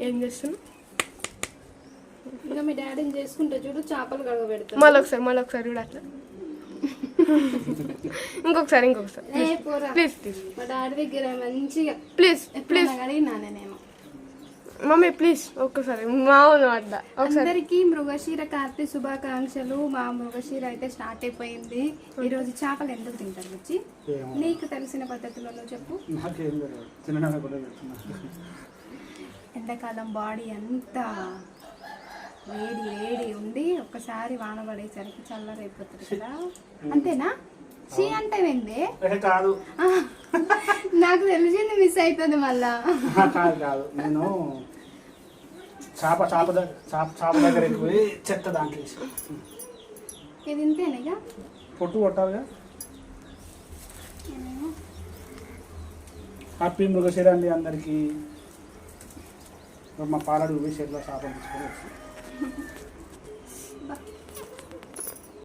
ఏం చేస్తున్నా ఇంకా మీ డాడీని చేసుకుంటే చూడు చేపలు కడగబెడతా మళ్ళీ ఒకసారి చూడు అట్లా ఇంకొకసారి ప్లీజ్ మా డాడీ దగ్గర మంచిగా ప్లీజ్ అడిగినానే నేను మమ్మీ ప్లీజ్ ఒక్కసారి మావును అట్లా అందరికి మృగశిర కార్తీ శుభాకాంక్షలు. మా మృగశిర అయితే స్టార్ట్ అయిపోయింది. ఈ రోజు చేపలు ఎందుకు తింటారు వచ్చి నీకు తెలిసిన పద్ధతిలో నువ్వు చెప్పు. ఎండాకాలం బాడీ అంతా వేడి వేడి ఉండి ఒక్కసారి వాన పడేసరికి చల్లరైపోతుంది కదా, అంతేనా? షీ అంటే ఏంది కాదు, నాకు తెలిసింది మిస్ అవుతుంది మళ్ళా. కాదు నేను చేప దగ్గర పోయి చెత్త దాంట్లో ఇది ఇంతేనేగా, పొట్టు కొట్టాలిగా. హ్యాపీ మృగశిర అండి అందరికీ. మా పాలడు విషయంలో చేపలు తీసుకొని వచ్చి